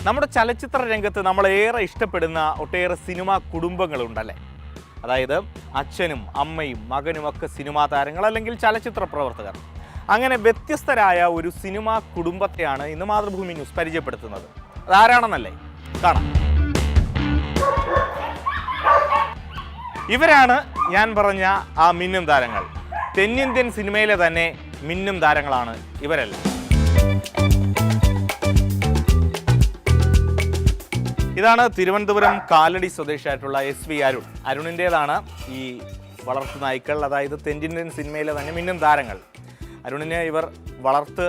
നമ്മുടെ ചലച്ചിത്ര രംഗത്ത് നമ്മളേറെ ഇഷ്ടപ്പെടുന്ന ഒട്ടേറെ സിനിമാ കുടുംബങ്ങളുണ്ടല്ലേ. അതായത് അച്ഛനും അമ്മയും മകനുമൊക്കെ സിനിമാ താരങ്ങൾ അല്ലെങ്കിൽ ചലച്ചിത്ര പ്രവർത്തകർ. അങ്ങനെ വ്യത്യസ്തരായ ഒരു സിനിമാ കുടുംബത്തെയാണ് ഇന്ന് മാതൃഭൂമി ന്യൂസ് പരിചയപ്പെടുത്തുന്നത്. അതാരാണെന്നല്ലേ, കാണാം. ഇവരാണ് ഞാൻ പറഞ്ഞ ആ മിന്നും താരങ്ങൾ. തെന്നിന്ത്യൻ സിനിമയിലെ തന്നെ മിന്നും താരങ്ങളാണ് ഇവരെല്ലാം. ഇതാണ് തിരുവനന്തപുരം കാലടി സ്വദേശിയായിട്ടുള്ള SV അരുൺ. അരുണിൻ്റേതാണ് ഈ വളർത്തു നായ്ക്കൾ, അതായത് തെന്നിന്ത്യൻ സിനിമയിലെ തന്നെ മിന്നും താരങ്ങൾ. അരുണിനെ ഇവർ വളർത്ത്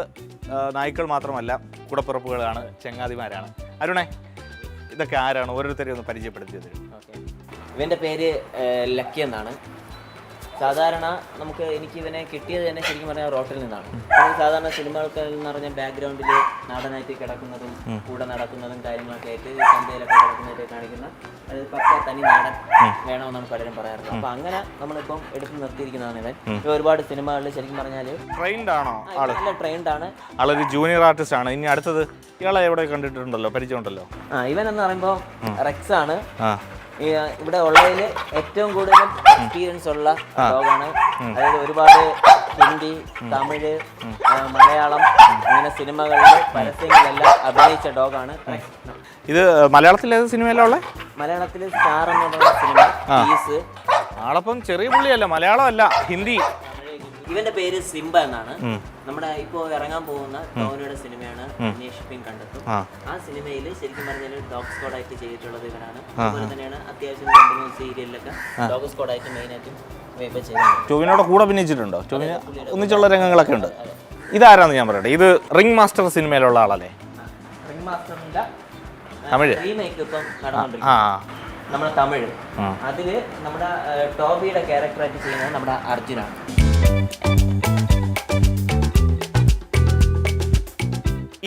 നായ്ക്കൾ മാത്രമല്ല, കൂടപ്പിറപ്പുകളാണ്, ചങ്ങാതിമാരാണ്. അരുണെ, ഇതൊക്കെ ആരാണ്? ഓരോരുത്തരെയും ഒന്ന് പരിചയപ്പെടുത്തിയത്. ഇവൻ്റെ പേര് ലക്കി എന്നാണ്. സാധാരണ എനിക്ക് ഇവനെ കിട്ടിയത് തന്നെ ശരിക്കും പറഞ്ഞാൽ റോട്ടിൽ നിന്നാണ്. സാധാരണ സിനിമകൾക്ക് എന്ന് പറഞ്ഞാൽ ബാക്ക്ഗ്രൗണ്ടിൽ നാടനായിട്ട് കിടക്കുന്നതും കൂടെ നടക്കുന്നതും കാര്യങ്ങളൊക്കെ ആയിട്ട് ചന്തയിലൊക്കെ കിടക്കുന്നതായിട്ട് കാണിക്കുന്ന അത് പക്ക തനി നാടൻ വേണമെന്നാണ് പലരും പറയാറുള്ളത്. അപ്പൊ അങ്ങനെ നമ്മളിപ്പം എടുത്ത് നിർത്തിയിരിക്കുന്നതാണ് ഇവൻ. ഒരുപാട് സിനിമകളിൽ ശരിക്കും പറഞ്ഞാൽ ട്രെയിൻഡ് ആണോ? നല്ല ട്രെയിൻഡ് ആണ്. ആളൊരു ജൂനിയർ ആർട്ടിസ്റ്റ് ആണ്. ഇനി അടുത്തത് ഇയാളെ എവിടെ കണ്ടിട്ടുണ്ടല്ലോ, പരിചയമുണ്ടല്ലോ. ഇവൻ എന്ന് പറയുമ്പോൾ റെക്സ് ആണ്. ഇവിടെ ഉള്ളതിൽ ഏറ്റവും കൂടുതൽ എക്സ്പീരിയൻസ് ഉള്ള ഡോഗാണ്. അതായത് ഒരുപാട് ഹിന്ദി, തമിഴ്, മലയാളം അങ്ങനെ സിനിമകളിൽ പരസ്യങ്ങളെല്ലാം അഭിനയിച്ച ഡോഗാണ്. ഇത് മലയാളത്തിലെ സിനിമയിലുള്ള മലയാളത്തിൽ സ്റ്റാർ എന്ന് പറയുന്ന സിനിമ പീസ്. ആളപ്പം ചെറിയ പുള്ളിയല്ല, മലയാളം അല്ല, ഹിന്ദി. ഇവന്റെ പേര് സിംബ എന്നാണ്. നമ്മുടെ ഇപ്പോ ഇറങ്ങാൻ പോകുന്ന ടോവിനോയുടെ സിനിമയാണ് അന്വേഷിപ്പിൻ കണ്ടെത്തും. ആ സിനിമയിൽ ശരിക്കും പറഞ്ഞാൽ ഡോഗ് സ്ക്വാഡ് ആയിട്ട് ചെയ്തിട്ടുള്ളത് ഇവനാണ്. അതുപോലെ തന്നെയാണ് അത്യാവശ്യം 2-3 സീരിയലിലൊക്കെ ഡോഗ് സ്ക്വാഡ് ആയിട്ട് മെയിൻ ആയിട്ടും ടോവിനോയുടെ കൂടെ അഭിനയിച്ചിട്ടുണ്ടോ? ടോവിനോ ഒന്നിച്ചുള്ള രംഗങ്ങളൊക്കെ ഉണ്ട്. ഇതാരാന്ന് ഞാൻ പറയട്ടെ, ഇത് റിംഗ് മാസ്റ്റർ സിനിമയിലുള്ള ആളല്ലേ? റിംഗ് മാസ്റ്ററിന്റെ തമിഴ് റീമേക്ക് ഇപ്പം നടന്നുകൊണ്ടിരിക്കുന്നു. നമ്മുടെ തമിഴ് അതില് നമ്മുടെ ടോബിയുടെ ക്യാരക്ടറായിട്ട് ചെയ്യുന്നത് നമ്മുടെ അർജുനാണ്.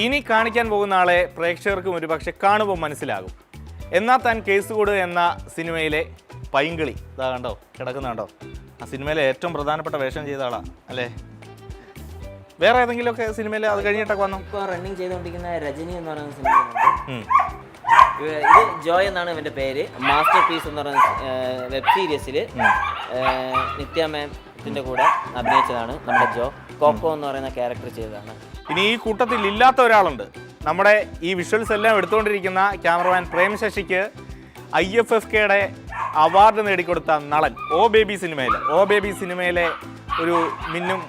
ഇനി കാണിക്കാൻ പോകുന്ന ആളെ പ്രേക്ഷകർക്കും ഒരുപക്ഷെ കാണുമ്പോൾ മനസ്സിലാകും. എന്നാൽ താൻ കേസുകൂട് എന്ന സിനിമയിലെ പൈങ്കിളി ഇതാ കണ്ടോ, കിടക്കുന്നുണ്ടോ? ആ സിനിമയിലെ ഏറ്റവും പ്രധാനപ്പെട്ട വേഷം ചെയ്ത ആളാ അല്ലേ? വേറെ ഏതെങ്കിലുമൊക്കെ സിനിമയിൽ അത് കഴിഞ്ഞിട്ടൊക്കെ വന്നു? ഇപ്പോൾ റണ്ണിങ് ചെയ്തുകൊണ്ടിരിക്കുന്ന രജനി എന്ന് പറയുന്ന സിനിമയുണ്ട്. ഇത് ജോയ് എന്നാണ് ഇവന്റെ പേര്. മാസ്റ്റർ പീസ് എന്ന് പറയുന്ന വെബ് സീരീസിൽ നിത്യ മാമിന്റെ കൂടെ അഭിനയിച്ചതാണ് നമ്മുടെ ജോ. കോക്കോ എന്ന് പറയുന്ന ക്യാരക്ടർ ചെയ്തതാണ്. ഇനി ഈ കൂട്ടത്തിൽ ഇല്ലാത്ത ഒരാളുണ്ട്. നമ്മുടെ ഈ വിഷ്വൽസ് എല്ലാം എടുത്തുകൊണ്ടിരിക്കുന്ന ക്യാമറമാൻ പ്രേം ശശിക്ക് IFFKയുടെ അവാർഡ് നേടിക്കൊടുത്ത നളൻ. ഓ ബേബി സിനിമയിലെ ഒരു മിന്നും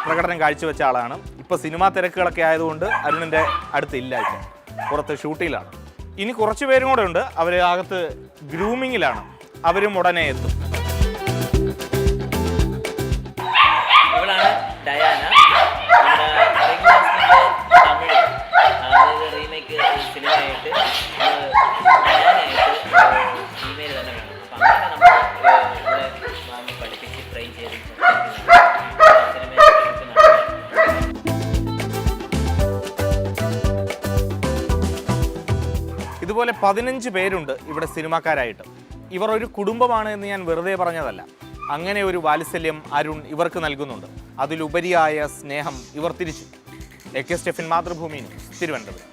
പ്രകടനം കാഴ്ചവെച്ച ആളാണ്. ഇപ്പോൾ സിനിമാ തിരക്കുകളൊക്കെ ആയതുകൊണ്ട് അരുണിൻ്റെ അടുത്തില്ല, ഇപ്പം പുറത്ത് ഷൂട്ടിങ്ങിലാണ്. ഇനി കുറച്ച് പേരും കൂടെ ഉണ്ട്. അവർ അകത്ത് ഗ്രൂമിങ്ങിലാണ്. അവരും ഉടനെ എത്തും. ഇവളാണ് ഡയാന. തമിഴ് അതായത് റീമേക്ക് സിനിമയായിട്ട് ഡയാനായിട്ട് സിനിമയിൽ തന്നെ വേണം. അപ്പം അങ്ങനെ നമ്മൾ ഇവിടെ മാമി പഠിപ്പിച്ച് ട്രെയിൻ ചെയ്ത് ഇതുപോലെ 15 പേരുണ്ട് ഇവിടെ സിനിമാക്കാരായിട്ട്. ഇവർ ഒരു കുടുംബമാണ് എന്ന് ഞാൻ വെറുതെ പറഞ്ഞതല്ല. അങ്ങനെ ഒരു വാത്സല്യം അരുൺ ഇവർക്ക് നൽകുന്നുണ്ട്. അതിലുപരിയായ സ്നേഹം ഇവർ തിരിച്ചു. AK Stephin, Mathrubhumi news, Thiruvananthapuram.